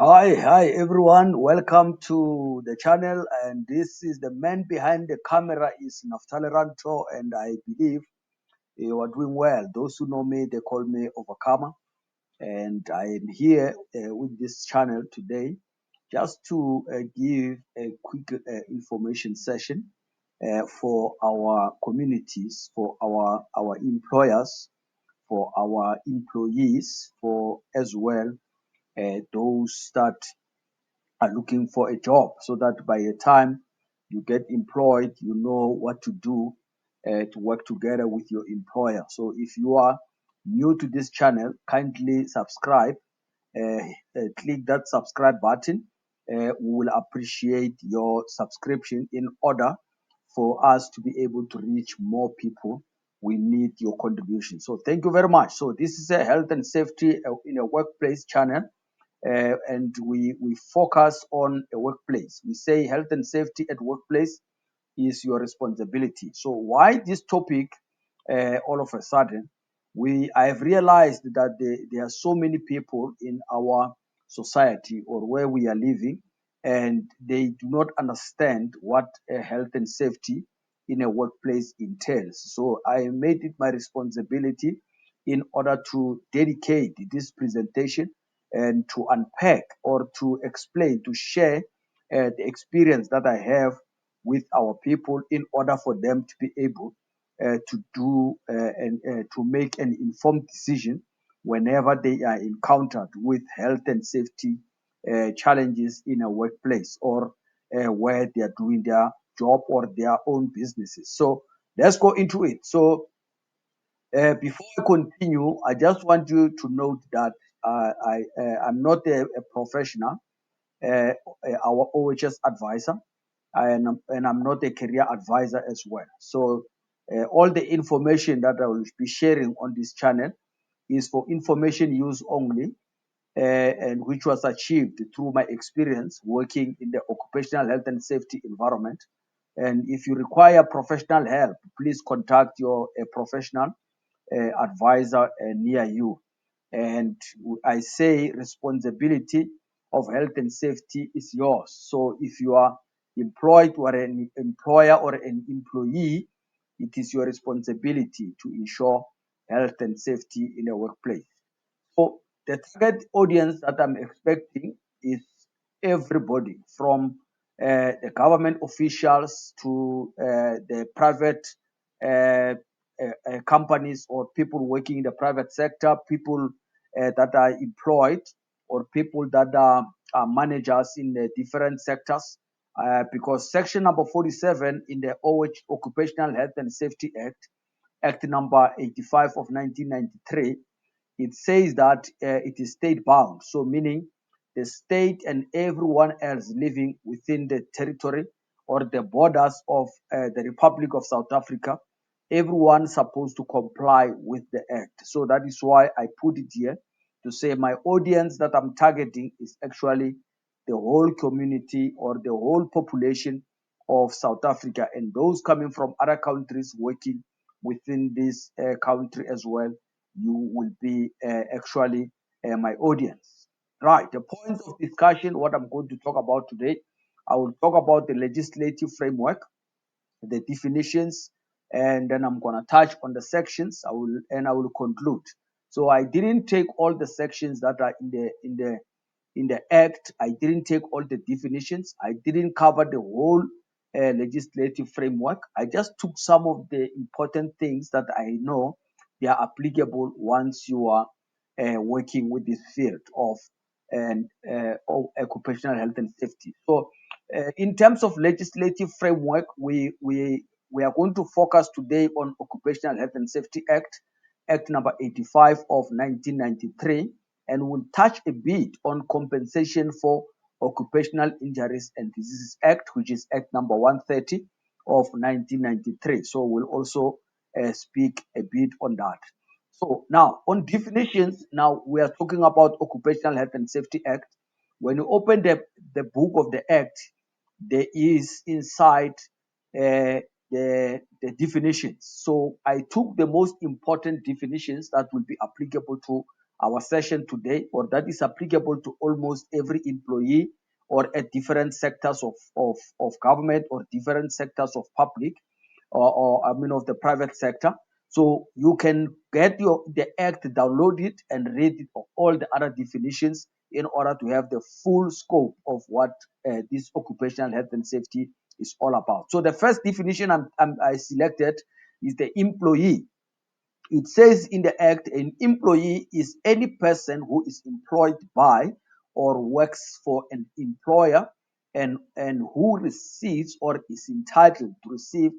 Hi everyone. Welcome to the channel. And this is the man behind the camera is Naftali Ranto, and I believe you are doing well. Those who know me, they call me Overcomer, and I am here with this channel today just to give a quick information session for our communities, for our employers, for our employees, for as well those that are looking for a job, so that by the time you get employed, you know what to do to work together with your employer. So if you are new to this channel, kindly subscribe. Click that subscribe button. We will appreciate your subscription in order for us to be able to reach more people. We need your contribution. So thank you very much. So this is a health and safety in a workplace channel, and we focus on a workplace. We say health and safety at workplace is your responsibility. So why this topic? All of a sudden, I have realized that there are so many people in our society or where we are living, and they do not understand what health and safety in a workplace entails. So I made it my responsibility in order to dedicate this presentation and to unpack or to explain, to share the experience that I have with our people in order for them to be able to do and to make an informed decision whenever they are encountered with health and safety challenges in a workplace or where they are doing their job or their own businesses. So let's go into it. So before I continue, I just want you to note that I'm not a professional, uh, our OHS advisor, and I'm not a career advisor as well. So all the information that I will be sharing on this channel is for information use only, and which was achieved through my experience working in the occupational health and safety environment. And if you require professional help, please contact your professional advisor near you. And I say responsibility of health and safety is yours. So if you are employed or an employer or an employee, it is your responsibility to ensure health and safety in a workplace. So the target audience that I'm expecting is everybody from the government officials to the private uh, companies or people working in the private sector, people that are employed or people that are managers in the different sectors. Because section number 47 in the Occupational Health and Safety Act, Act number 85 of 1993, it says that it is state bound. So meaning the state and everyone else living within the territory or the borders of the Republic of South Africa, everyone supposed to comply with the act. So that is why I put it here to say my audience that I'm targeting is actually the whole community or the whole population of South Africa, and those coming from other countries working within this country as well. You will be actually my audience. Right. The points of discussion, what I'm going to talk about today, I will talk about the legislative framework, the definitions, and then I'm gonna touch on the sections. I will conclude. So I didn't take all the sections that are in the act. I didn't take all the definitions. I didn't cover the whole legislative framework. I just took some of the important things that I know they are applicable once you are working with this field of occupational health and safety. So in terms of legislative framework, we are going to focus today on Occupational Health and Safety Act, Act number 85 of 1993, and we'll touch a bit on compensation for occupational injuries and diseases act, which is Act number 130 of 1993. So we'll also speak a bit on that. So now on definitions, now we are talking about Occupational Health and Safety Act. When you open the book of the act, there is inside the definitions. So I took the most important definitions that will be applicable to our session today, or that is applicable to almost every employee or at different sectors of government or different sectors of public or I mean of the private sector. So you can get the act, download it, and read it of all the other definitions in order to have the full scope of what this occupational health and safety is all about. So the first definition I selected is the employee. It says in the act, an employee is any person who is employed by or works for an employer and who receives or is entitled to receive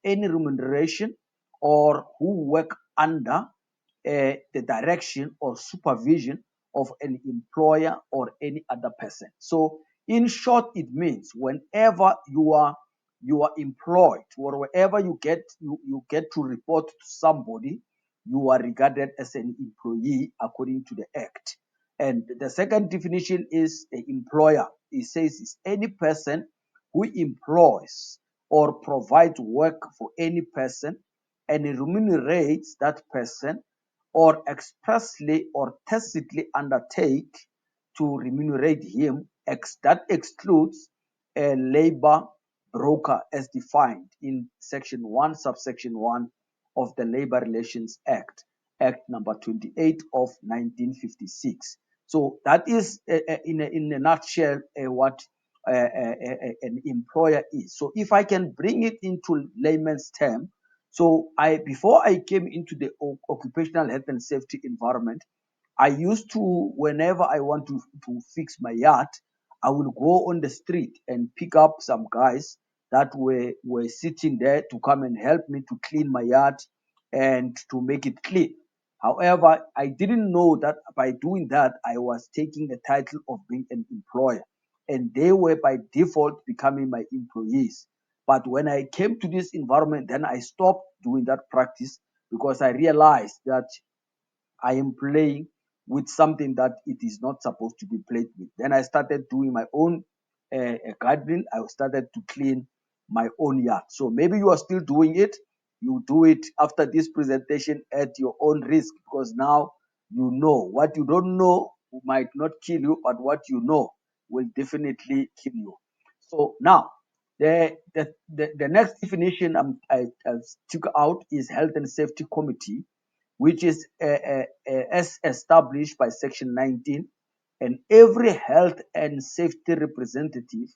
any remuneration or who work under the direction or supervision of an employer or any other person. So in short, it means whenever you are employed or wherever you get to report to somebody, you are regarded as an employee according to the act. And the second definition is the employer. It says it's any person who employs or provides work for any person and remunerates that person or expressly or tacitly undertake to remunerate him. That excludes a labor broker as defined in section 1 subsection 1 of the Labor Relations Act, Act number 28 of 1956. So that is in a nutshell what an employer is. So if I can bring it into layman's term, so before I came into the occupational health and safety environment, I used to, whenever I want to fix my yard, I will go on the street and pick up some guys that were sitting there to come and help me to clean my yard and to make it clean. However, I didn't know that by doing that, I was taking the title of being an employer, and they were by default becoming my employees. But when I came to this environment, then I stopped doing that practice because I realized that I am playing with something that it is not supposed to be played with. Then I started doing my own gardening. I started to clean my own yard. So maybe you are still doing it. You do it after this presentation at your own risk, because now you know. What you don't know might not kill you, but what you know will definitely kill you. So now, the next definition I took out is health and safety committee, which is as established by Section 19, and every health and safety representative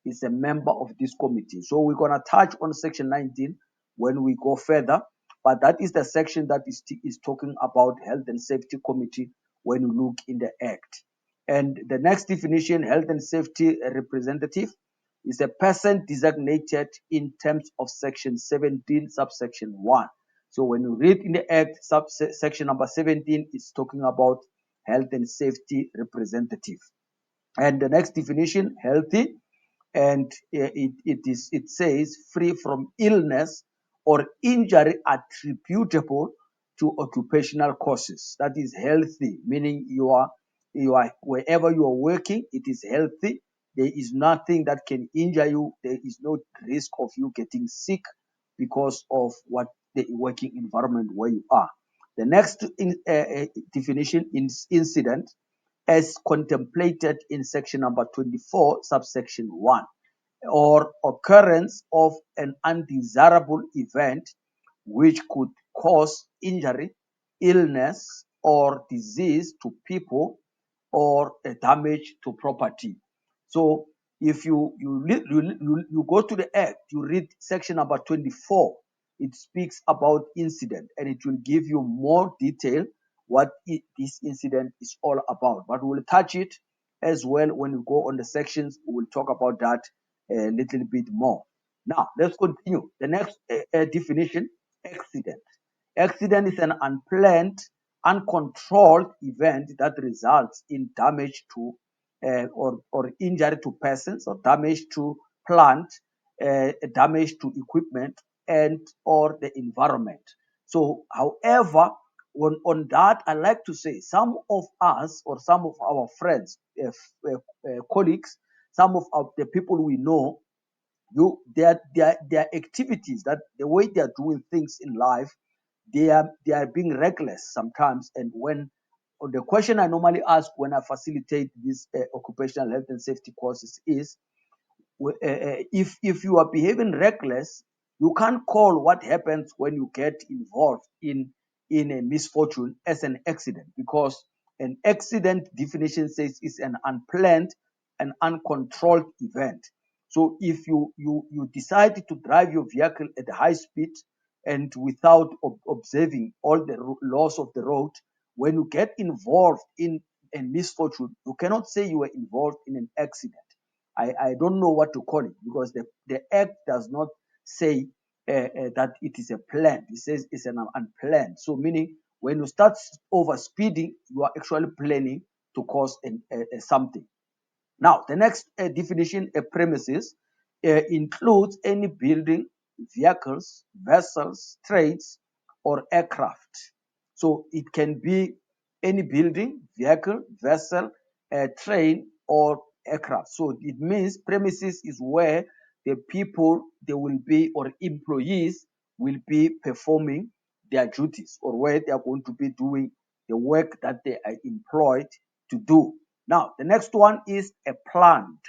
is a member of this committee. So we're going to touch on Section 19 when we go further, but that is the section that is talking about health and safety committee when you look in the Act. And the next definition, health and safety representative, is a person designated in terms of Section 17, subsection 1. So when you read in the Act, section number 17 is talking about health and safety representative. And the next definition, healthy, and it says free from illness or injury attributable to occupational causes. That is healthy, meaning you are wherever you are working, it is healthy. There is nothing that can injure you. There is no risk of you getting sick because of what the working environment where you are. The next definition is incident, as contemplated in section number 24, subsection 1, or occurrence of an undesirable event which could cause injury, illness, or disease to people or a damage to property. So if you go to the Act, you read section number 24, it speaks about incident, and it will give you more detail what this incident is all about. But we'll touch it as well when we go on the sections. We will talk about that a little bit more. Now, let's continue. The next definition, accident. Accident is an unplanned, uncontrolled event that results in damage to or injury to persons, or damage to plant, damage to equipment, and or the environment. So, however, on that, I like to say some of us or some of our friends, colleagues, some of the people we know, their activities, that the way they are doing things in life, they are being reckless sometimes. And when the question I normally ask when I facilitate these occupational health and safety courses is, if you are behaving reckless, you can't call what happens when you get involved in a misfortune as an accident, because an accident definition says it's an unplanned and uncontrolled event. So if you decide to drive your vehicle at a high speed and without observing all the laws of the road, when you get involved in a misfortune, you cannot say you were involved in an accident. I don't know what to call it, because the act does not say that it is a plan. It says it's an unplanned. So meaning when you start over speeding, you are actually planning to cause something. Now, the next definition, a premises, includes any building, vehicles, vessels, trades, or aircraft. So it can be any building, vehicle, vessel, train, or aircraft. So it means premises is where the people they will be, or employees will be performing their duties, or where they are going to be doing the work that they are employed to do. Now, the next one is a plant.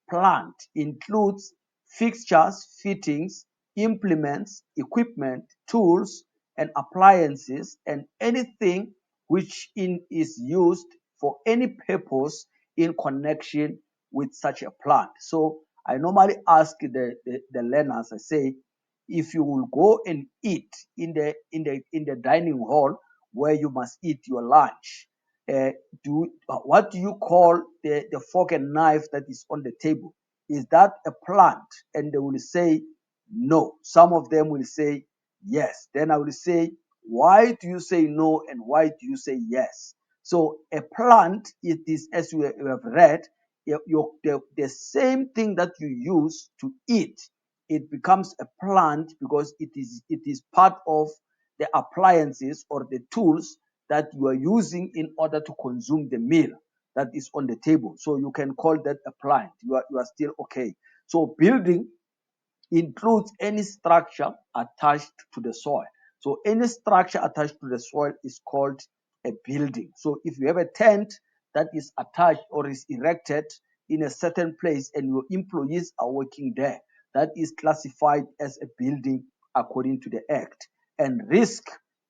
Plant includes fixtures, fittings, implements, equipment, tools, and appliances, and anything which is used for any purpose in connection with such a plant. So I normally ask the learners, I say, if you will go and eat in the dining hall where you must eat your lunch, uh, what do you call the fork and knife that is on the table? Is that a plant? And they will say no. Some of them will say yes. Then I will say, why do you say no and why do you say yes? So a plant, it is, as you have read, the same thing that you use to eat, it becomes a plant because it is part of the appliances or the tools that you are using in order to consume the meal that is on the table. So you can call that a plant. You are still okay. So building includes any structure attached to the soil. So any structure attached to the soil is called a building. So if you have a tent that is attached or is erected in a certain place and your employees are working there, that is classified as a building according to the act. And risk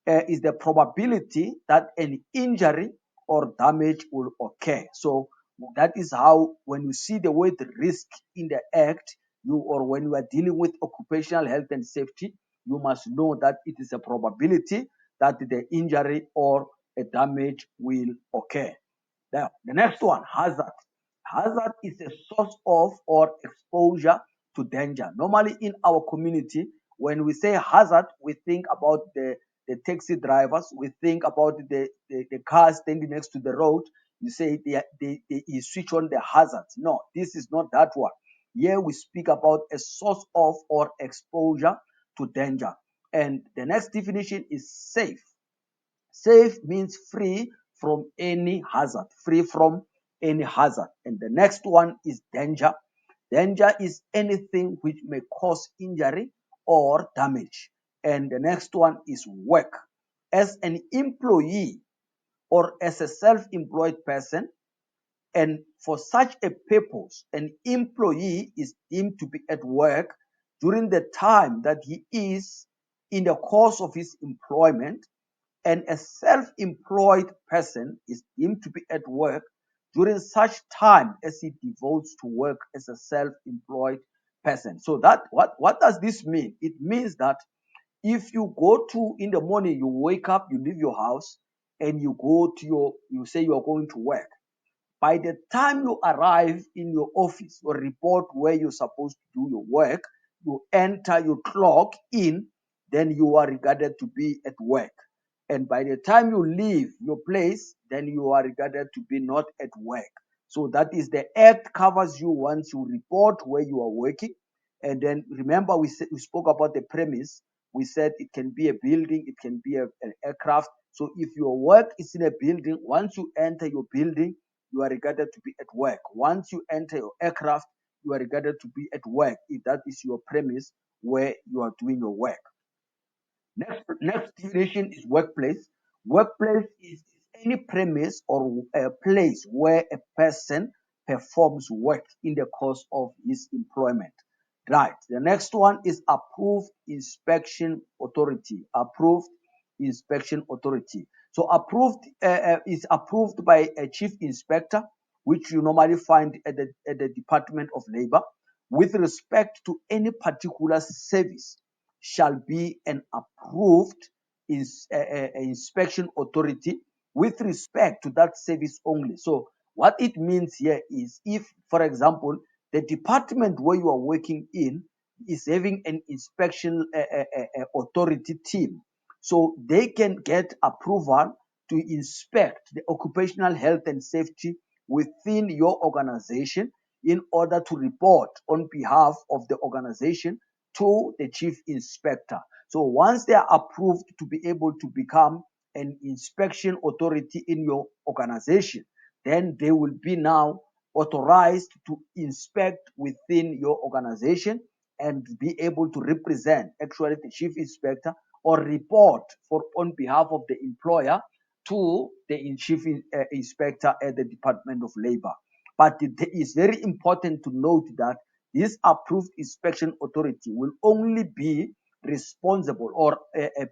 is the probability that an injury or damage will occur. So that is how, when you see the word risk in the act, or when you are dealing with occupational health and safety, you must know that it is a probability that the injury or a damage will occur. Now, the next one, hazard. Hazard is a source of or exposure to danger. Normally in our community, when we say hazard, we think about the taxi drivers, we think about the cars standing next to the road. You say you switch on the hazards. No, this is not that one. Here we speak about a source of or exposure to danger. And the next definition is safe. Safe means free from any hazard, free from any hazard. And the next one is danger. Danger is anything which may cause injury or damage. And the next one is work. As an employee or as a self-employed person, and for such a purpose, an employee is deemed to be at work during the time that he is in the course of his employment, and a self-employed person is deemed to be at work during such time as he devotes to work as a self-employed person. So that what does this mean? It means that if you go to, in the morning, you wake up, you leave your house, and you go to you say you are going to work. By the time you arrive in your office or report where you're supposed to do your work, you enter, you clock in, then you are regarded to be at work. And by the time you leave your place, then you are regarded to be not at work. So that is, the act covers you once you report where you are working. And then remember, we spoke about the premise. We said it can be a building, it can be an aircraft. So if your work is in a building, once you enter your building, you are regarded to be at work. Once you enter your aircraft, you are regarded to be at work, if that is your premise where you are doing your work. Next definition is workplace. Workplace is any premise or a place where a person performs work in the course of his employment. Right. The next one is approved inspection authority. Approved inspection authority. So approved is approved by a chief inspector, which you normally find at the Department of Labor, with respect to any particular service, shall be an approved inspection authority with respect to that service only. So what it means here is, if, for example, the department where you are working in is having an inspection authority team, so they can get approval to inspect the occupational health and safety within your organization in order to report on behalf of the organization to the chief inspector. So once they are approved to be able to become an inspection authority in your organization, then they will be now authorized to inspect within your organization and be able to represent actually the chief inspector or report for on behalf of the employer to the chief inspector at the Department of Labor. But it is very important to note that this approved inspection authority will only be responsible or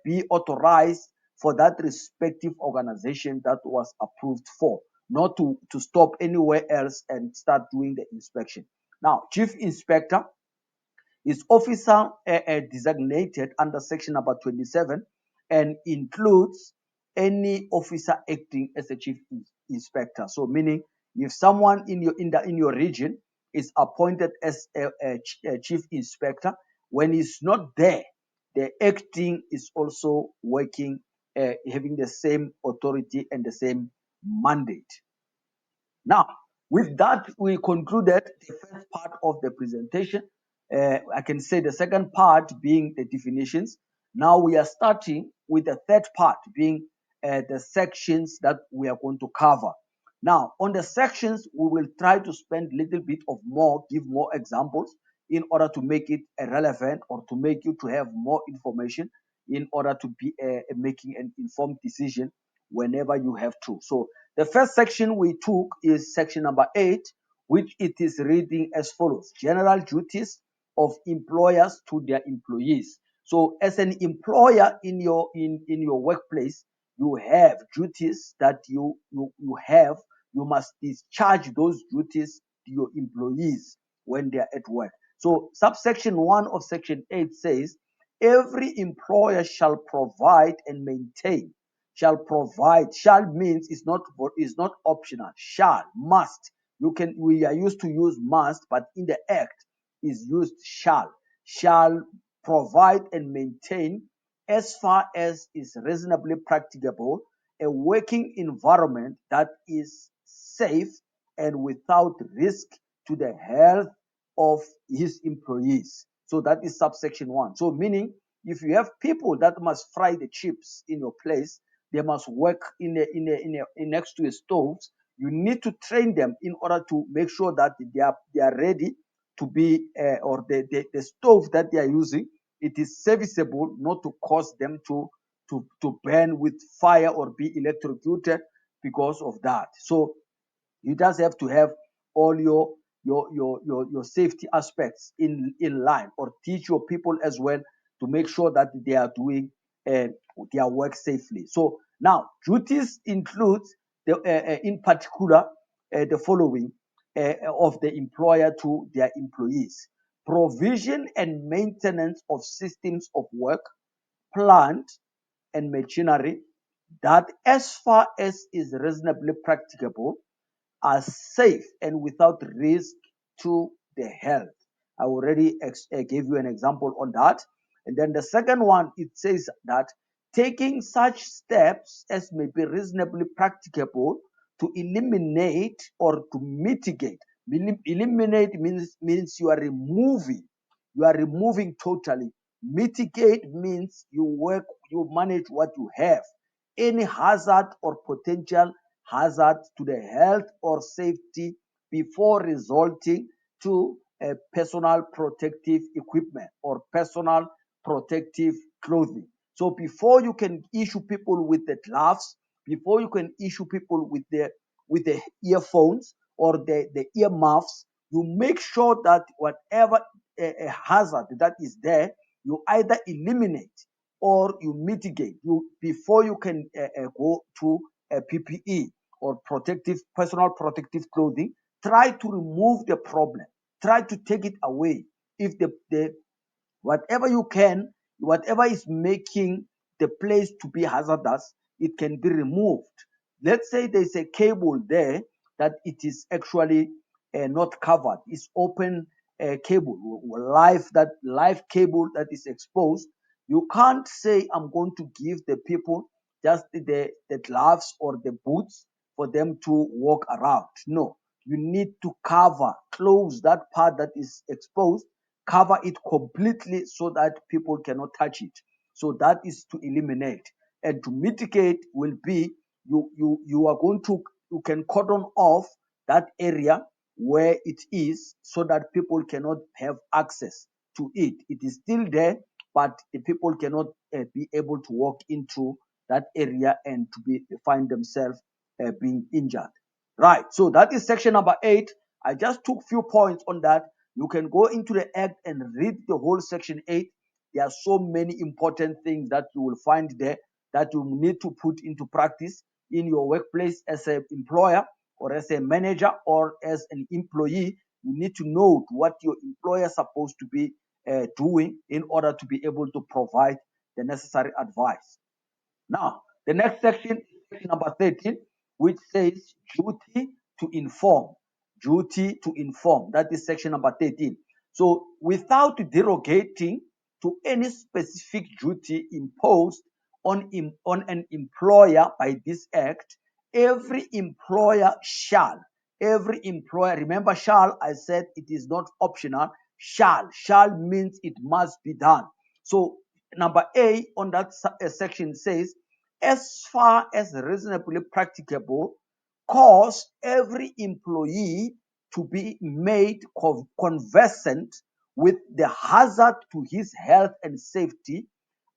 be authorized for that respective organization that was approved for, not to stop anywhere else and start doing the inspection. Now, chief inspector is officer designated under section number 27 and includes any officer acting as a chief inspector. So meaning, if someone in your region is appointed as a chief inspector, when he's not there, the acting is also working, having the same authority and the same mandate. Now, with that, we concluded the first part of the presentation. I can say the second part being the definitions. Now we are starting with the third part being the sections that we are going to cover. Now, on the sections, we will try to spend a little bit of more, give more examples in order to make it relevant or to make you to have more information in order to be making an informed decision whenever you have to. So the first section we took is section number 8, which it is reading as follows: general duties of employers to their employees. So as an employer in your workplace, you have duties that you have. You must discharge those duties to your employees when they are at work. So subsection 1 of section 8 says every employer shall provide and maintain. Shall provide. Shall means is not optional. Shall, must. We are used to use must, but in the act is used shall. Shall provide and maintain, as far as is reasonably practicable, a working environment that is safe and without risk to the health of his employees. So that is subsection 1. So meaning, if you have people that must fry the chips in your place, they must work in next to a stove. You need to train them in order to make sure that they are ready to be or the stove that they are using, it is serviceable, not to cause them to burn with fire or be electrocuted because of that. So you just have to have all your safety aspects in line, or teach your people as well to make sure that they are doing their work safely. So now duties includes in particular the following of the employer to their employees: provision and maintenance of systems of work, plant and machinery that, as far as is reasonably practicable, are safe and without risk to the health. I already gave you an example on that. And then the second one, it says that taking such steps as may be reasonably practicable to eliminate or to mitigate. Eliminate means you are removing. You are removing totally. Mitigate means you manage what you have. Any hazard or potential hazard to the health or safety before resulting to a personal protective equipment or personal protective clothing. So before you can issue people with the gloves, before you can issue people with the earphones or the ear muffs, you make sure that whatever hazard that is there, you either eliminate or you mitigate you before you can go to a PPE or protective personal protective clothing. Try to remove the problem. Try to take it away. If the whatever you can, whatever is making the place to be hazardous, it can be removed. Let's say there's a cable there that it is actually not covered. It's open cable, live cable that is exposed. You can't say I'm going to give the people just the gloves or the boots for them to walk around. No, you need to close that part that is exposed, cover it completely so that people cannot touch it. So that is to eliminate. And to mitigate will be you are going to you can cordon off that area where it is so that people cannot have access to it. It is still there, but the people cannot be able to walk into that area and to be find themselves being injured. Right. So that is section number 8. I just took few points on that. You can go into the act and read the whole section 8. There are so many important things that you will find there that you need to put into practice in your workplace as an employer or as a manager or as an employee. You need to know what your employer is supposed to be doing in order to be able to provide the necessary advice. Now, the next section is section number 13, which says duty to inform. Duty to inform. That is section number 13. So, without derogating to any specific duty imposed on an employer by this act, every employer shall, remember, shall, I said it is not optional, shall means it must be done. So, number A on that section says, as far as reasonably practicable, cause every employee to be made conversant with the hazard to his health and safety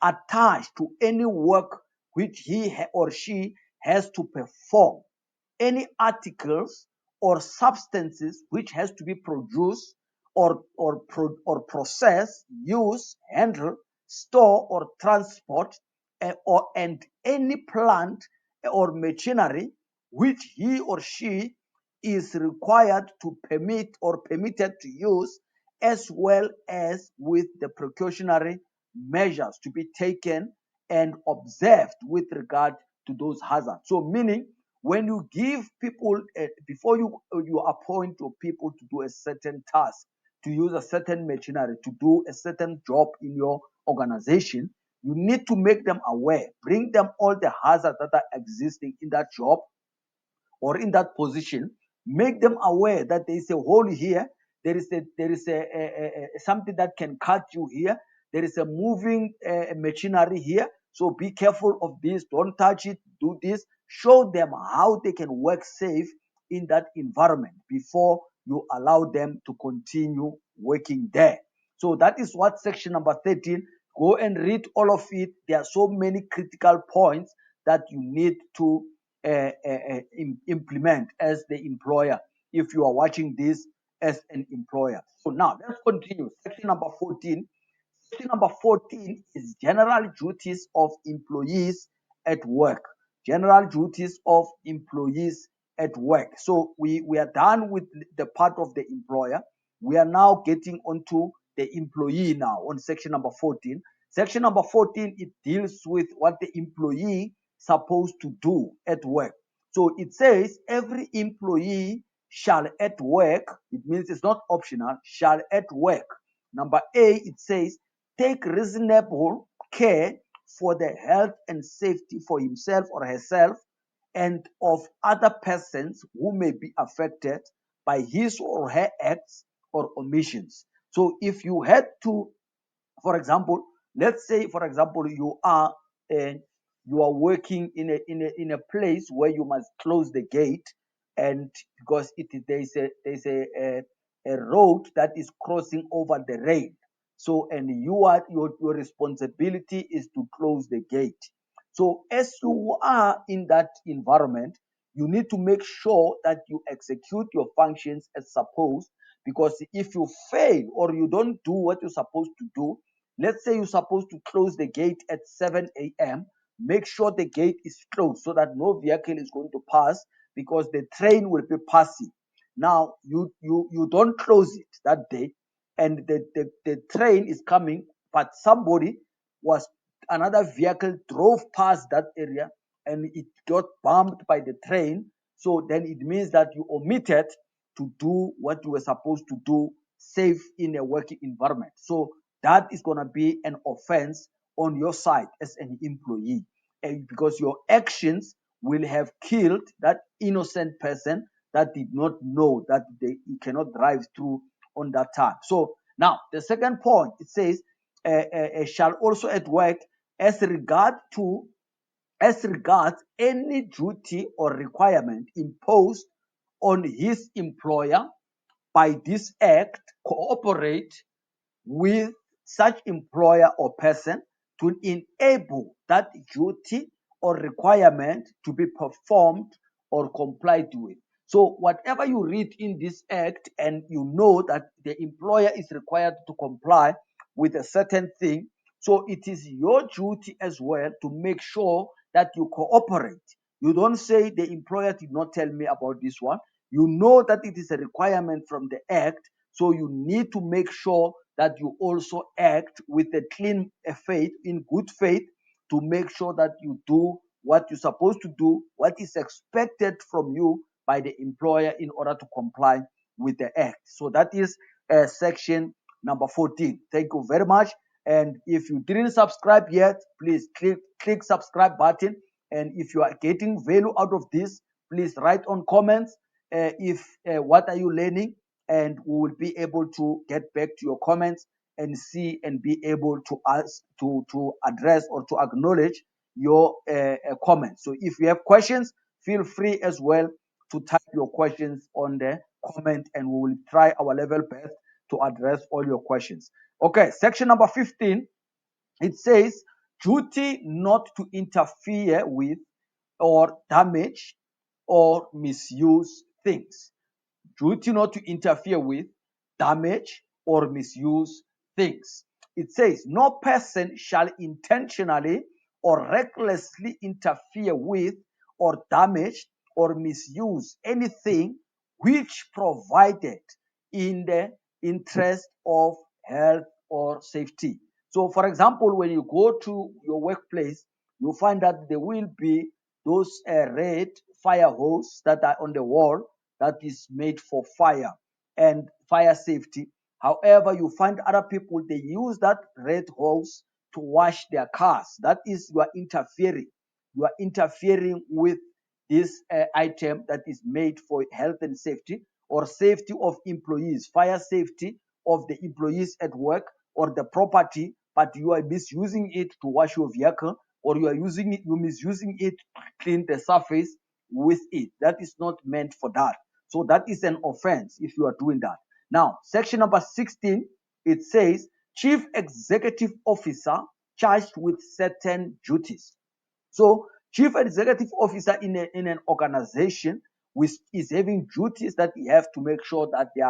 attached to any work which he or she has to perform. Any articles or substances which has to be produced or process, use, handle, store or transport, and any plant or machinery which he or she is required to permit or permitted to use, as well as with the precautionary measures to be taken and observed with regard to those hazards. So meaning, when you give people before you appoint your people to do a certain task, to use a certain machinery, to do a certain job in your organization, you need to make them aware, bring them all the hazards that are existing in that job or in that position, make them aware that there is a hole here, there is something that can cut you here, there is a moving machinery here, so be careful of this, don't touch it, do this. Show them how they can work safe in that environment before you allow them to continue working there. So that is what section number 13. Go and read all of it. There are so many critical points that you need to implement as the employer if you are watching this as an employer. So now let's continue. Section number 14. Section number 14 is general duties of employees at work. General duties of employees at work. So we are done with the part of the employer. We are now getting onto the employee now on section number 14. Section number 14, it deals with what the employee supposed to do at work. So it says every employee shall at work, it means it's not optional, shall at work. Number A, it says take reasonable care for the health and safety for himself or herself and of other persons who may be affected by his or her acts or omissions. So if you had to, for example, let's say, for example, you are working in a place where you must close the gate, and because there's a road that is crossing over the rail. So and your responsibility is to close the gate. So as you are in that environment, you need to make sure that you execute your functions as supposed, because if you fail or you don't do what you're supposed to do, let's say you're supposed to close the gate at 7 a.m., make sure the gate is closed so that no vehicle is going to pass, because the train will be passing. Now you don't close it that day, and the train is coming, but somebody was another vehicle drove past that area and it got bumped by the train. So then it means that you omitted to do what you were supposed to do safe in a working environment. So that is going to be an offense on your side as an employee, and because your actions will have killed that innocent person that did not know that he cannot drive through on that time. So now the second point, it says, shall also at work as regard to as regards any duty or requirement imposed on his employer by this act, cooperate with such employer or person to enable that duty or requirement to be performed or complied with. So whatever you read in this act and you know that the employer is required to comply with a certain thing, so it is your duty as well to make sure that you cooperate. You don't say the employer did not tell me about this one. You know that it is a requirement from the act, so you need to make sure that you also act with a clean faith, in good faith, to make sure that you do what you're supposed to do, what is expected from you by the employer in order to comply with the act. So that is section number 14. Thank you very much. And if you didn't subscribe yet, please click subscribe button. And if you are getting value out of this, please write on comments if what are you learning, and we will be able to get back to your comments and see and be able to ask to address or to acknowledge your comments. So if you have questions, feel free as well to type your questions on the comment, and we will try our level best to address all your questions. Okay, section number 15, it says duty not to interfere with or damage or misuse things. Duty not to interfere with, damage, or misuse things. It says, no person shall intentionally or recklessly interfere with or damage or misuse anything which provided in the interest of health or safety. So, for example, when you go to your workplace, you find that there will be those red fire hose that are on the wall that is made for fire and fire safety. However, you find other people, they use that red hose to wash their cars. That is, you are interfering. You are interfering with this item that is made for health and safety, or safety of employees, fire safety of the employees at work or the property, but you are misusing it to wash your vehicle, or you are using it, you're misusing it to clean the surface with it. That is not meant for that. So that is an offense if you are doing that. Now, section number 16, it says chief executive officer charged with certain duties. So, chief executive officer in an organization which is having duties that he have to make sure that they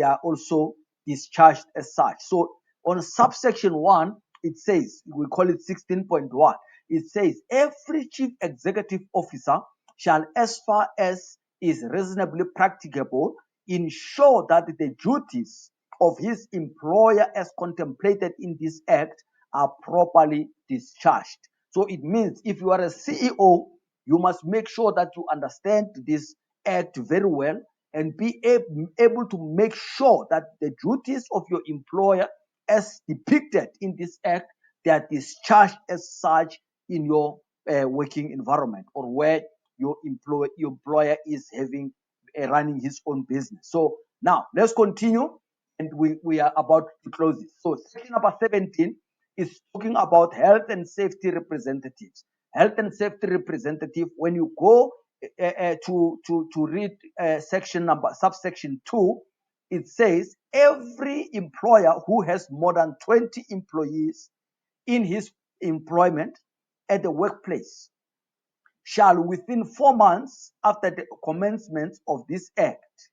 are also discharged as such. So, on subsection 1, it says, we call it 16.1, it says every chief executive officer shall, as far as is reasonably practicable, ensure that the duties of his employer as contemplated in this act are properly discharged. So it means if you are a CEO, you must make sure that you understand this act very well and be able to make sure that the duties of your employer as depicted in this act, they are discharged as such in your working environment, or where your employer is having running his own business. So now let's continue, and we are about to close it. So section number 17 is talking about health and safety representatives. Health and safety representative, when you go to read subsection 2, it says every employer who has more than 20 employees in his employment at the workplace shall within 4 months after the commencement of this act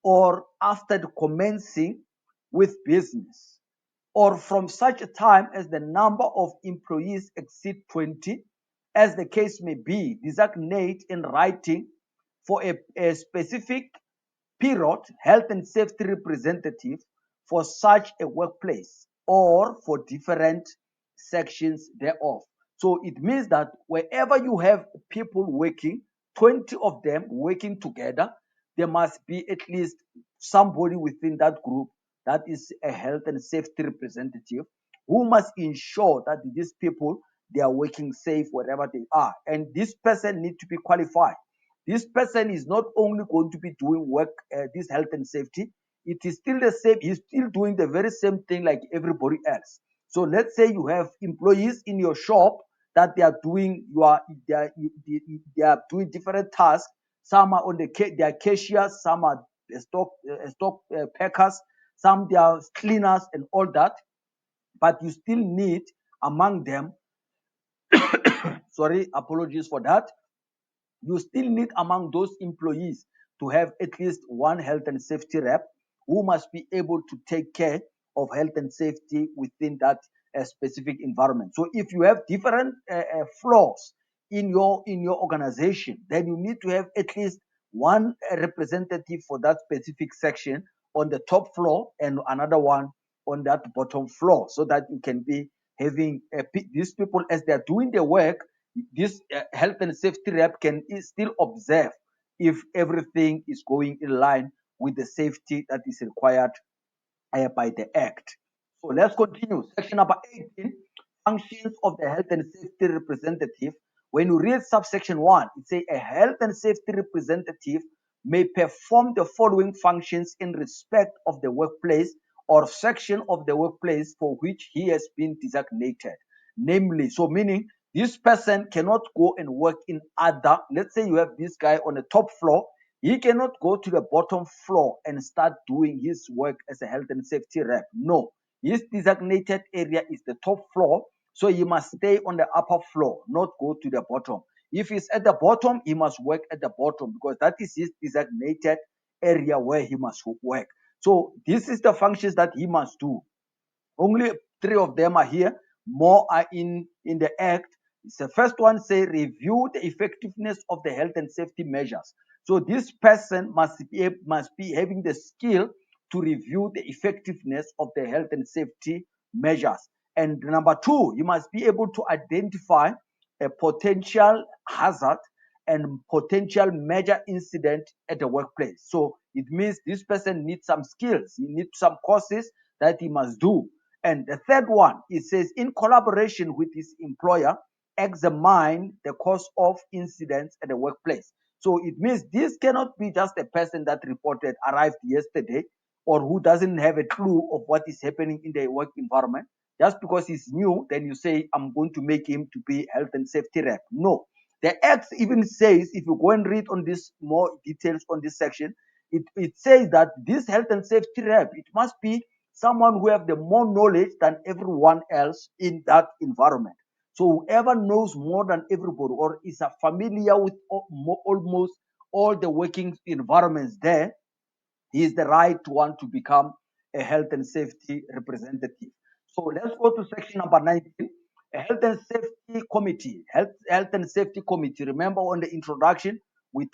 or after the commencing with business, or from such a time as the number of employees exceed 20, as the case may be, designate in writing for a specific period health and safety representative for such a workplace or for different sections thereof. So it means that wherever you have people working, 20 of them working together, there must be at least somebody within that group that is a health and safety representative who must ensure that these people, they are working safe wherever they are, and this person need to be qualified. This person is not only going to be doing work, this health and safety, it is still the same. He's still doing the very same thing like everybody else. So let's say you have employees in your shop that they are doing they are doing different tasks. Some are on they are cashiers, some are stock packers, some they are cleaners and all that. But you still need among them, sorry, apologies for that, you still need among those employees to have at least one health and safety rep who must be able to take care of health and safety within that specific environment. So if you have different floors in your organization, then you need to have at least one representative for that specific section on the top floor and another one on that bottom floor, so that you can be having these people as they are doing the work. This health and safety rep can still observe if everything is going in line with the safety that is required by the Act. So let's continue. Section number 18, functions of the health and safety representative. When you read subsection 1, it says a health and safety representative may perform the following functions in respect of the workplace or section of the workplace for which he has been designated. Namely, so meaning this person cannot go and work in other, let's say you have this guy on the top floor, he cannot go to the bottom floor and start doing his work as a health and safety rep. No, his designated area is the top floor, so he must stay on the upper floor, not go to the bottom. If he's at the bottom, he must work at the bottom because that is his designated area where he must work. So this is the functions that he must do. Only 3 of them are here. More are in the Act. The first one say review the effectiveness of the health and safety measures. So this person must be having the skill to review the effectiveness of the health and safety measures. And number 2, you must be able to identify a potential hazard and potential major incident at the workplace. So it means this person needs some skills, he needs some courses that he must do. And the third one, it says, in collaboration with his employer, examine the cause of incidents at the workplace. So it means this cannot be just a person that arrived yesterday, or who doesn't have a clue of what is happening in the work environment. Just because he's new, then you say, I'm going to make him to be health and safety rep. No. The Act even says, if you go and read on this more details on this section, it says that this health and safety rep, it must be someone who have the more knowledge than everyone else in that environment. So whoever knows more than everybody or is familiar with almost all the working environments there, he is the right one to become a health and safety representative. So let's go to section number 19. A health and safety committee. Health and safety committee. Remember on the introduction, we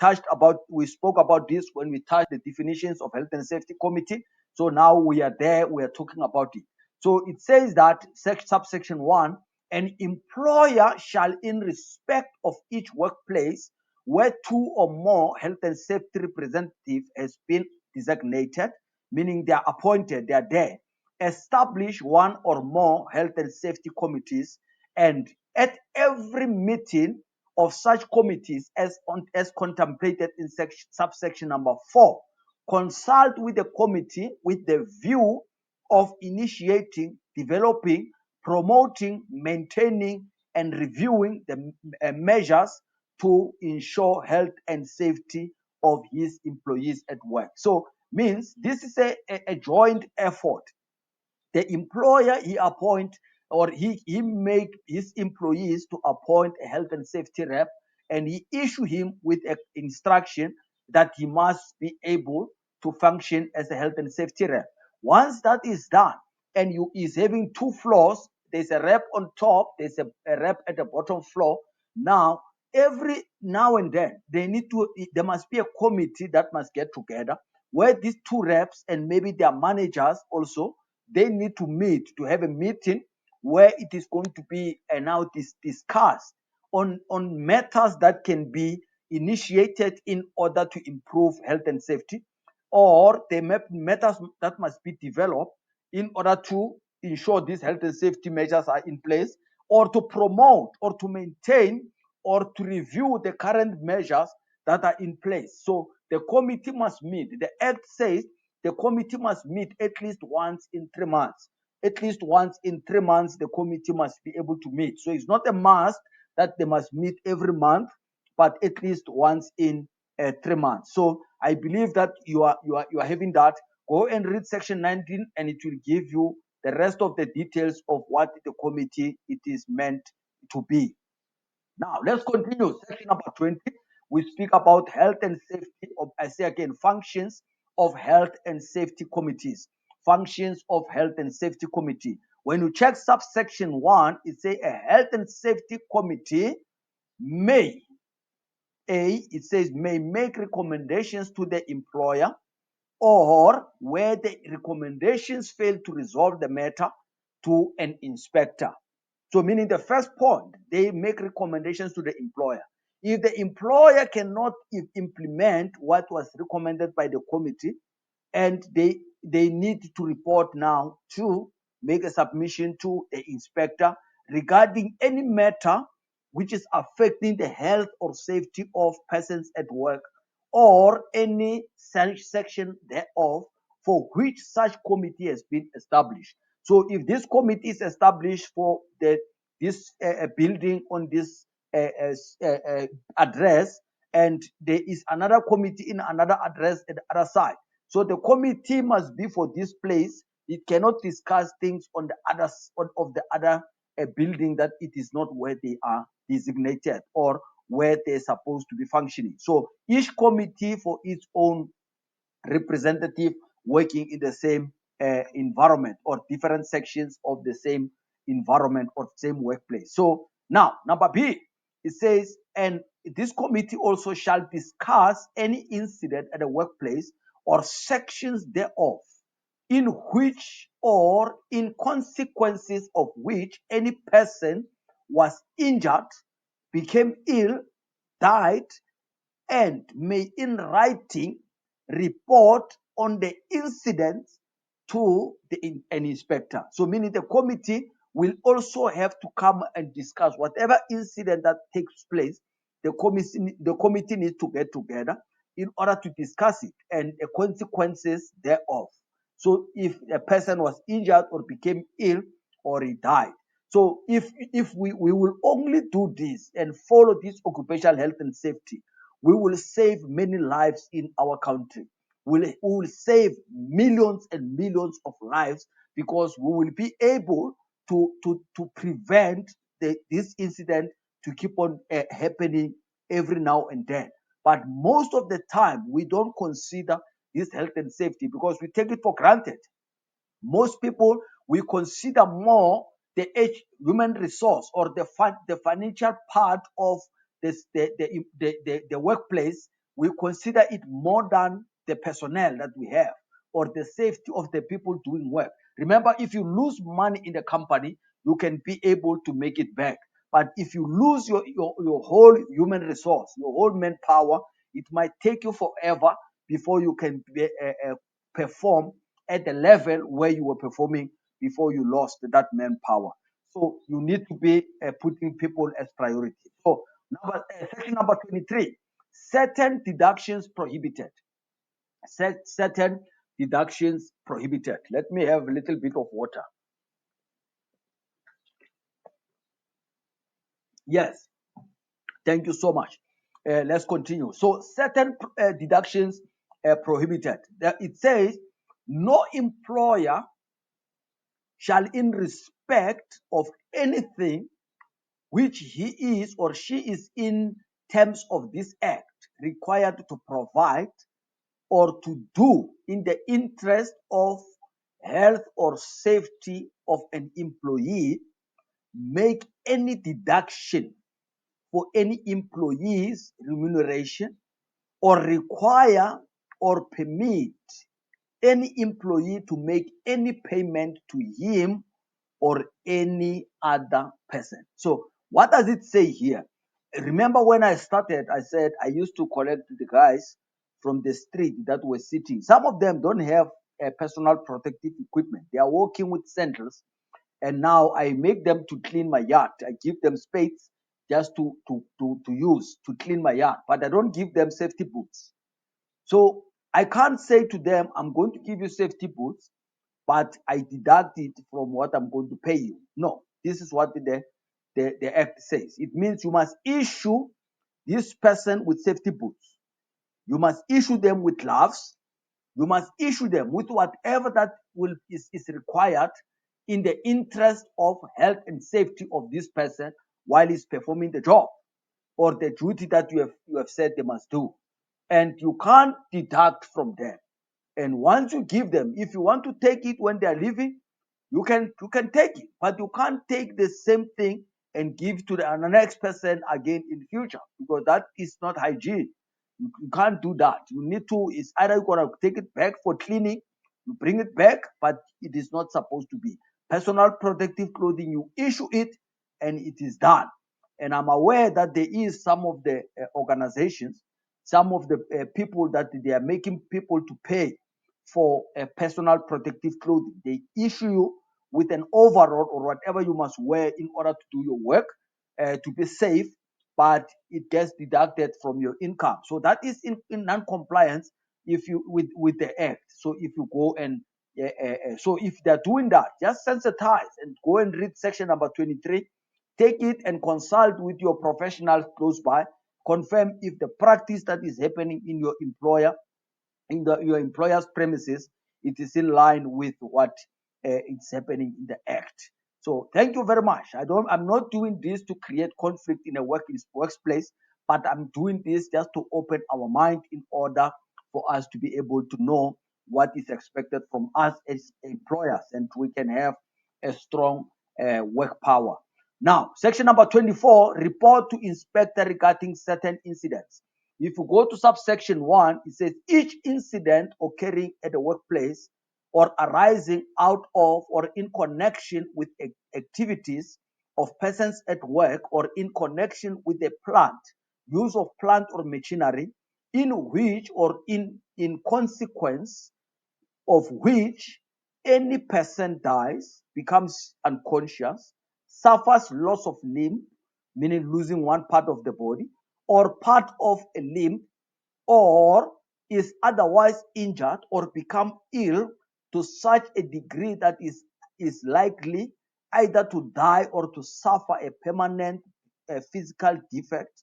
spoke about this when we touched the definitions of health and safety committee. So now we are there, we are talking about it. So it says that subsection 1, an employer shall, in respect of each workplace where 2 or more health and safety representative has been designated, meaning they are appointed, they are there, establish 1 or more health and safety committees, and at every meeting of such committees as contemplated in subsection number 4, consult with the committee with the view of initiating, developing, promoting, maintaining, and reviewing the measures to ensure health and safety of his employees at work. So means this is a joint effort. The employer, he appoint or he make his employees to appoint a health and safety rep, and he issue him with an instruction that he must be able to function as a health and safety rep. Once that is done, and you is having two floors, there's a rep on top, there's a rep at the bottom floor. Now, every now and then, there must be a committee that must get together where these two reps and maybe their managers also, they need to meet, to have a meeting where it is going to be now discussed on matters that can be initiated in order to improve health and safety, or the matters that must be developed in order to ensure these health and safety measures are in place, or to promote or to maintain or to review the current measures that are in place. So the committee must meet. The Act says the committee must meet at least once in 3 months. At least once in 3 months, the committee must be able to meet. So it's not a must that they must meet every month, but at least once in 3 months. So I believe that you are having that. Go and read section 19, and it will give you the rest of the details of what the committee it is meant to be. Now, let's continue. Section number 20, we speak about health and safety of, I say again, functions of health and safety committees. Functions of health and safety committee. When you check subsection 1, it says a health and safety committee may, it says may make recommendations to the employer, or where the recommendations fail to resolve the matter, to an inspector. So meaning the first point, they make recommendations to the employer. If the employer cannot implement what was recommended by the committee, and they need to report now to make a submission to the inspector regarding any matter which is affecting the health or safety of persons at work, or any such section thereof for which such committee has been established. So if this committee is established for this building on this address, and there is another committee in another address at the other side, so the committee must be for this place. It cannot discuss things on the other of the other building that it is not where they are designated or where they're supposed to be functioning. So each committee for its own representative working in the same environment, or different sections of the same environment or same workplace. So now, number B, it says, and this committee also shall discuss any incident at the workplace or sections thereof in which or in consequences of which any person was injured, became ill, died, and may in writing report on the incident to an inspector. So meaning the committee will also have to come and discuss whatever incident that takes place. The committee needs to get together in order to discuss it and the consequences thereof. So if a person was injured or became ill or he died. So if we will only do this and follow this occupational health and safety, we will save many lives in our country. We will save millions and millions of lives, because we will be able to prevent this incident to keep on happening every now and then. But most of the time, we don't consider this health and safety because we take it for granted. Most people, we consider more the human resource or the financial part of this the workplace. We consider it more than the personnel that we have or the safety of the people doing work. Remember, if you lose money in the company, you can be able to make it back. But if you lose your whole human resource, your whole manpower, it might take you forever before you can perform at the level where you were performing before you lost that manpower. So you need to be putting people as priority. So section number 23, certain deductions prohibited. Certain deductions prohibited. Let me have a little bit of water. Yes, thank you so much. Let's continue. So certain deductions prohibited. It says no employer shall, in respect of anything which he is or she is in terms of this act required to provide or to do in the interest of health or safety of an employee, make any deduction for any employee's remuneration, or require or permit any employee to make any payment to him or any other person. So what does it say here? Remember when I started, I said I used to collect the guys from the street that were sitting. Some of them don't have a personal protective equipment. They are working with sandals, and now I make them to clean my yard. I give them spades just to use to clean my yard, but I don't give them safety boots. So I can't say to them, I'm going to give you safety boots, but I deduct it from what I'm going to pay you. No, this is what the act says. It means you must issue this person with safety boots. You must issue them with gloves. You must issue them with whatever that is required in the interest of health and safety of this person while he's performing the job or the duty that you have said they must do. And you can't deduct from them. And once you give them, if you want to take it when they are leaving, you can take it, but you can't take the same thing and give to the next person again in the future, because that is not hygiene. You can't do that. You need to, it's either you're gonna take it back for cleaning, you bring it back, but it is not supposed to be. Personal protective clothing, you issue it and it is done. And I'm aware that there is some of the organizations, some of the people that they are making people to pay for a personal protective clothing. They issue you with an overall or whatever you must wear in order to do your work to be safe, but it gets deducted from your income. So that is in non-compliance if you with the act. So if you go and so if they're doing that, just sensitize and go and read section number 23. Take it and consult with your professionals close by. Confirm if the practice that is happening in your employer, your employer's premises, it is in line with what is happening in the act. So thank you very much. I'm not doing this to create conflict in a workplace, but I'm doing this just to open our mind in order for us to be able to know what is expected from us as employers, and we can have a strong work power. Now, section number 24, report to inspector regarding certain incidents. If you go to subsection 1, it says each incident occurring at the workplace or arising out of or in connection with activities of persons at work or in connection with a plant, use of plant or machinery, in which or in consequence of which any person dies, becomes unconscious, suffers loss of limb, meaning losing one part of the body, or part of a limb, or is otherwise injured or become ill to such a degree that is likely either to die or to suffer a permanent physical defect,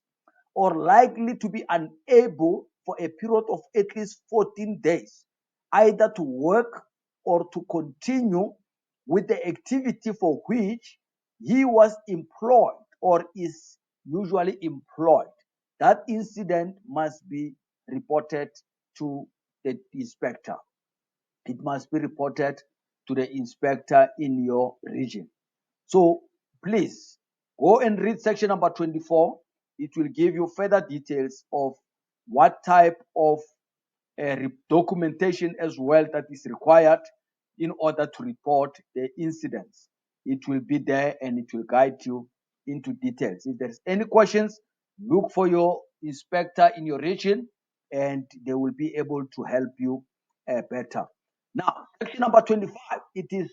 or likely to be unable for a period of at least 14 days either to work or to continue with the activity for which he was employed or is usually employed. That incident must be reported to the inspector. It must be reported to the inspector in your region. So please go and read section number 24. It will give you further details of what type of documentation as well that is required in order to report the incidents. It will be there and it will guide you into details. If there's any questions, look for your inspector in your region and they will be able to help you better. Now, section number 25, it is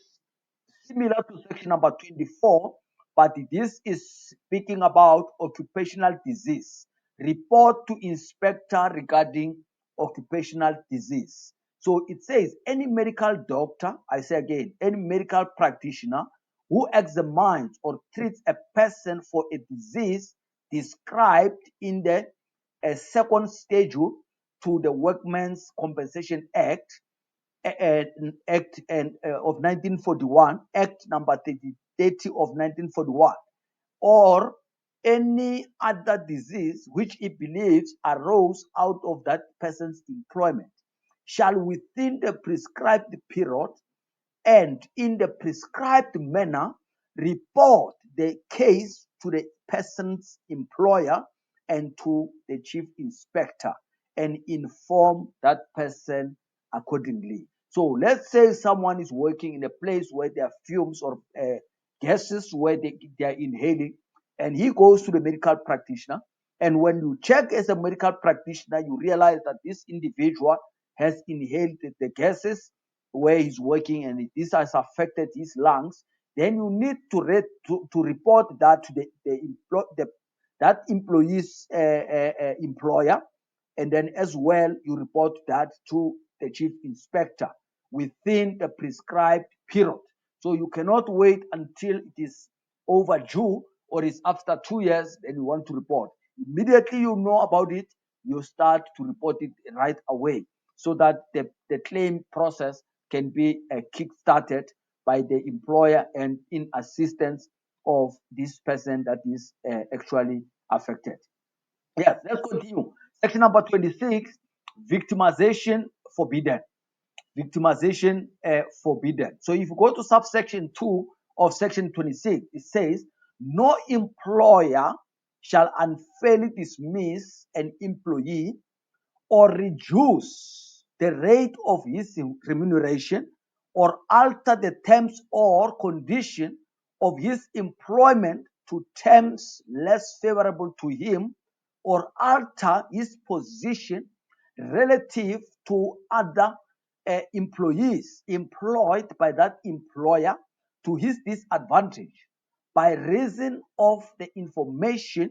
similar to section number 24, but this is speaking about occupational disease. Report to inspector regarding occupational disease. So it says any medical doctor, I say again, any medical practitioner who examines or treats a person for a disease described in the second schedule to the Workmen's Compensation Act Act of 1941, Act number 30 of 1941, or any other disease which he believes arose out of that person's employment, shall within the prescribed period and in the prescribed manner report the case to the person's employer and to the chief inspector and inform that person accordingly. So let's say someone is working in a place where there are fumes or gases where they are inhaling, and he goes to the medical practitioner. And when you check as a medical practitioner, you realize that this individual has inhaled the gases where he's working, and this has affected his lungs. Then you need to report that to that employee's employer, and then as well you report that to the chief inspector within the prescribed period. So you cannot wait until it is overdue or it's after 2 years, then you want to report. Immediately you know about it, you start to report it right away so that the claim process can be kick-started by the employer and in assistance of this person that is actually affected. Yes, let's continue. Section number 26, victimization forbidden. Victimization forbidden. So if you go to subsection 2 of section 26, it says, no employer shall unfairly dismiss an employee or reduce the rate of his remuneration or alter the terms or condition of his employment to terms less favorable to him or alter his position relative to other employees employed by that employer to his disadvantage by reason of the information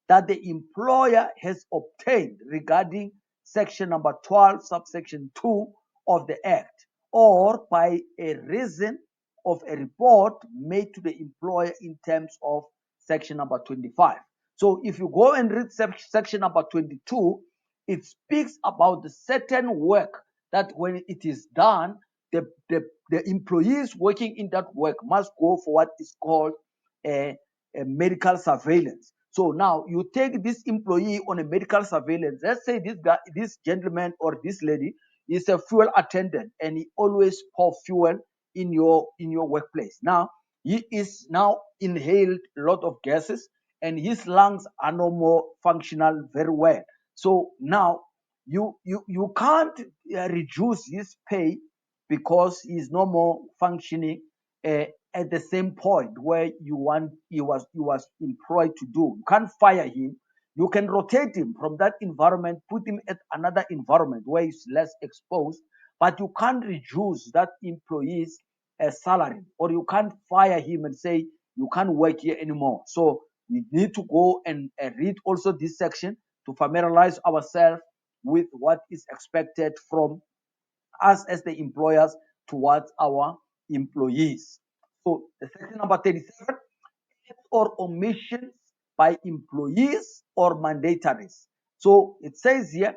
that the employer has obtained regarding section number 12, subsection 2 of the Act, or by a reason of a report made to the employer in terms of section number 25. So if you go and read section number 22, it speaks about the certain work that when it is done, the employees working in that work must go for what is called a medical surveillance. So now you take this employee on a medical surveillance. Let's say this guy, this gentleman or this lady is a fuel attendant and he always pour fuel in your workplace. Now he is now inhaled a lot of gases and his lungs are no more functional very well. So now you can't reduce his pay because he's no more functioning uh, at the same point where he was employed to do. You can't fire him. You can rotate him from that environment, put him at another environment where he's less exposed, but you can't reduce that employee's salary, or you can't fire him and say you can't work here anymore. So we need to go and read also this section to familiarize ourselves with what is expected from us as the employers towards our employees. So the section number 37, or omissions by employees or mandatories. So it says here,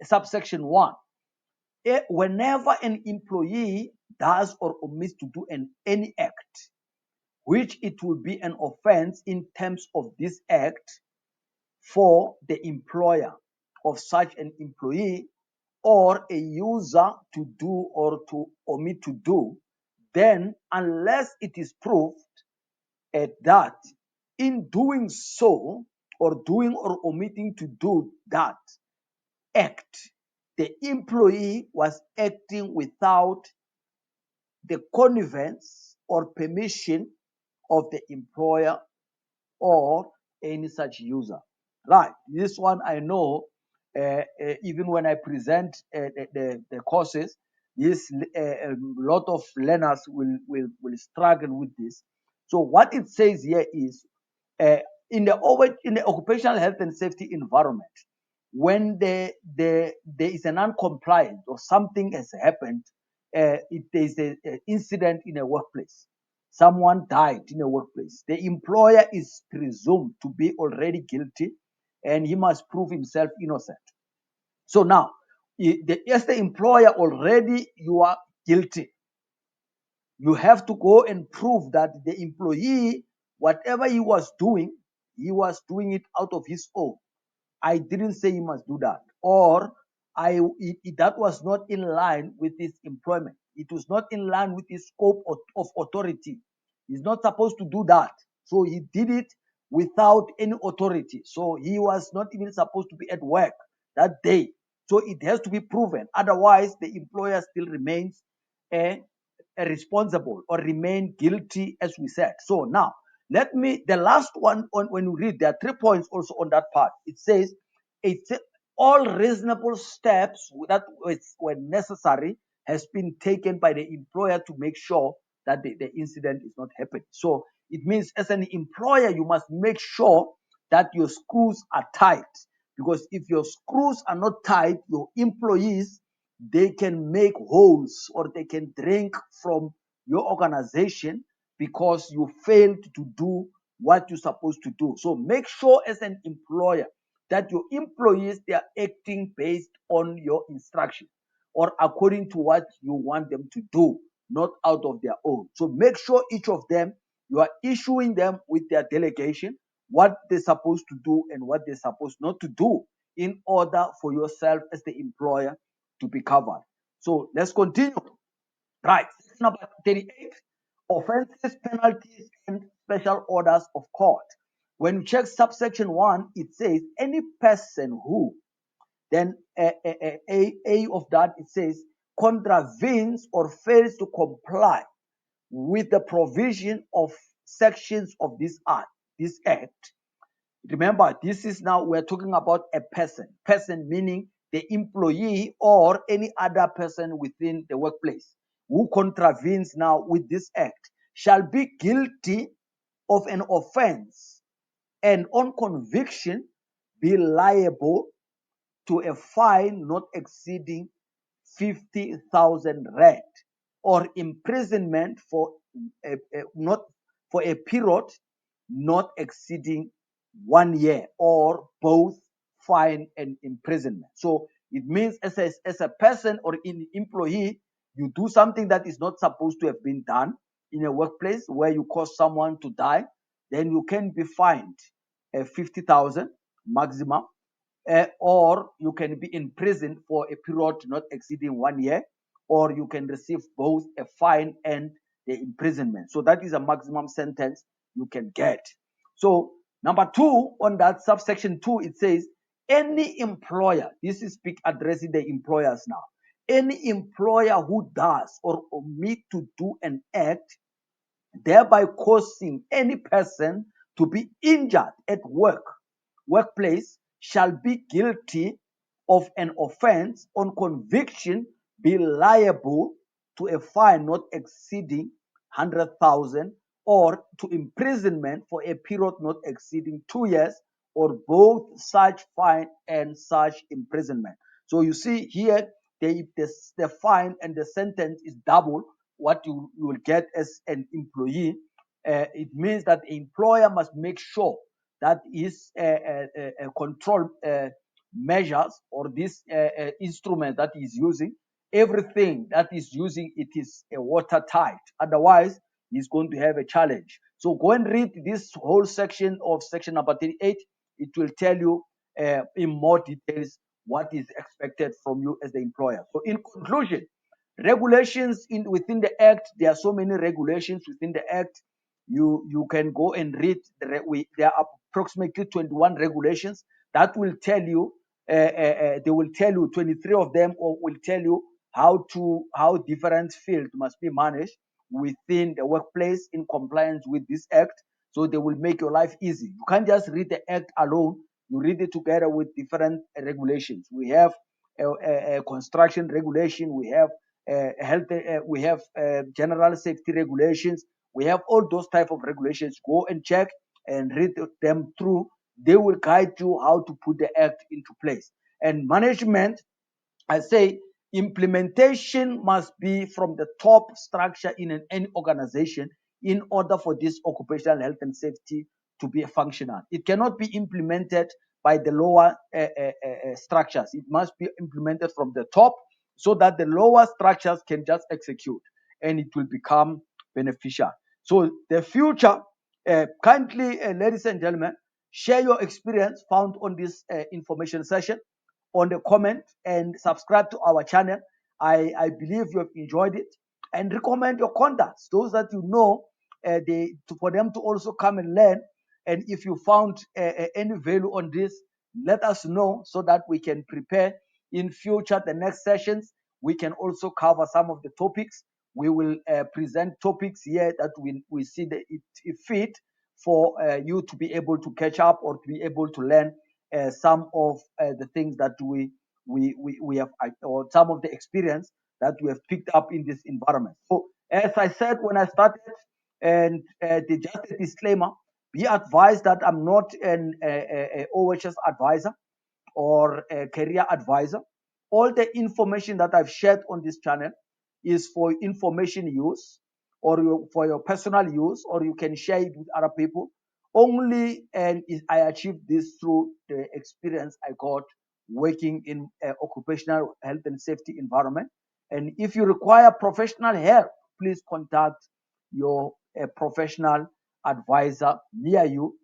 subsection 1, whenever an employee does or omits to do any act, which it will be an offense in terms of this act for the employer of such an employee or a user to do or to omit to do, then unless it is proved that in doing so or doing or omitting to do that act, the employee was acting without the connivance or permission of the employer or any such user. Right. This one I know, even when I present the courses, this a lot of learners will struggle with this. So what it says here is, uh, in the occupational health and safety environment, when there is a non-compliance or something has happened, if there is an incident in a workplace, someone died in a workplace, the employer is presumed to be already guilty and he must prove himself innocent. So now, As the employer already, you are guilty. You have to go and prove that the employee, whatever he was doing it out of his own. I didn't say he must do that. Or that was not in line with his employment. It was not in line with his scope of authority. He's not supposed to do that. So he did it without any authority. So he was not even supposed to be at work that day. So it has to be proven. Otherwise, the employer still remains a responsible or remain guilty, as we said. So now, the last one, when you read, there are 3 points also on that part. It says, it's all reasonable steps that were necessary has been taken by the employer to make sure that the incident is not happening. So it means, as an employer, you must make sure that your screws are tight, because if your screws are not tight, your employees, they can make holes or they can drink from your organization because you failed to do what you're supposed to do. So make sure, as an employer, that your employees, they are acting based on your instruction or according to what you want them to do, not out of their own. So make sure each of them, you are issuing them with their delegation, what they're supposed to do and what they're supposed not to do, in order for yourself as the employer to be covered. So let's continue. Right. Number 38, offenses, penalties, and special orders of court. When you check subsection 1, it says any person who, then A of that, it says contravenes or fails to comply with the provision of sections of this act. Remember, this is now, we're talking about a person. Person meaning the employee or any other person within the workplace who contravenes now with this act shall be guilty of an offense, and on conviction be liable to a fine not exceeding 50,000 rand, or imprisonment for not for a period not exceeding 1 year, or both fine and imprisonment. So it means, as a person or an employee, you do something that is not supposed to have been done in a workplace where you cause someone to die, then you can be fined 50,000 maximum, or you can be in prison for a period not exceeding 1 year, or you can receive both a fine and the imprisonment. So that is a maximum sentence you can get. So number 2, on that subsection 2, it says any employer, this is addressing the employers now, any employer who does or omit to do an act thereby causing any person to be injured at workplace shall be guilty of an offense, on conviction be liable to a fine not exceeding 100,000, or to imprisonment for a period not exceeding 2 years, or both such fine and such imprisonment. So you see here, the fine and the sentence is double what you will get as an employee. It means that the employer must make sure that his control measures, or this instrument that he's using, everything that he's using, it is watertight. Otherwise, he's going to have a challenge. So go and read this whole section of section number 38. It will tell you in more details what is expected from you as the employer. So in conclusion, regulations within the act, there are so many regulations within the act. You can go and read there are approximately 21 regulations that will tell you, they will tell you 23 of them, or will tell you how different fields must be managed within the workplace in compliance with this act. So they will make your life easy. You can't just read the act alone, you read it together with different regulations. We have a construction regulation, we have health, we have general safety regulations, we have all those type of regulations. Go and check and read them through. They will guide you how to put the act into place. And management, I say, implementation must be from the top structure in any organization in order for this occupational health and safety to be functional. It cannot be implemented by the lower structures. It must be implemented from the top so that the lower structures can just execute and it will become beneficial. So the future, kindly, ladies and gentlemen, share your experience found on this information session on the comment and subscribe to our channel. I believe you have enjoyed it, and recommend your contacts, those that you know, for them to also come and learn. And if you found any value on this, let us know so that we can prepare in future the next sessions. We can also cover some of the topics. We will present topics here that we see that it fit for you to be able to catch up or to be able to learn some of the things that we have, or some of the experience that we have picked up in this environment. So as I said when I started, and just a disclaimer, be advised that I'm not an OHS advisor or a career advisor. All the information that I've shared on this channel is for information use, or for your personal use, or you can share it with other people. Only, and I achieved this through the experience I got working in occupational health and safety environment. And if you require professional help, please contact your professional advisor near you,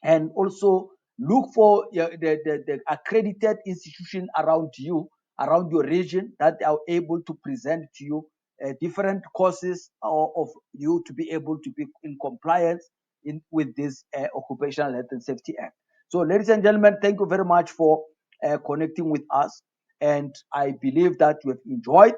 and also look for the accredited institution around you, around your region, that are able to present to you different courses of you to be able to be in compliance with this Occupational Health and Safety Act. So, ladies and gentlemen, thank you very much for connecting with us, and I believe that you have enjoyed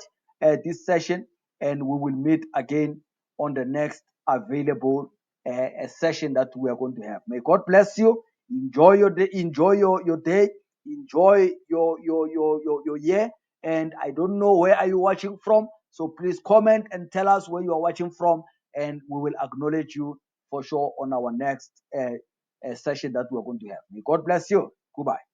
this session, and we will meet again on the next available a session that we are going to have. May God bless you. Enjoy your day. Enjoy your day. Enjoy your year. And I don't know where are you watching from, so please comment and tell us where you are watching from, and we will acknowledge you for sure on our next session that we are going to have. May God bless you. Goodbye.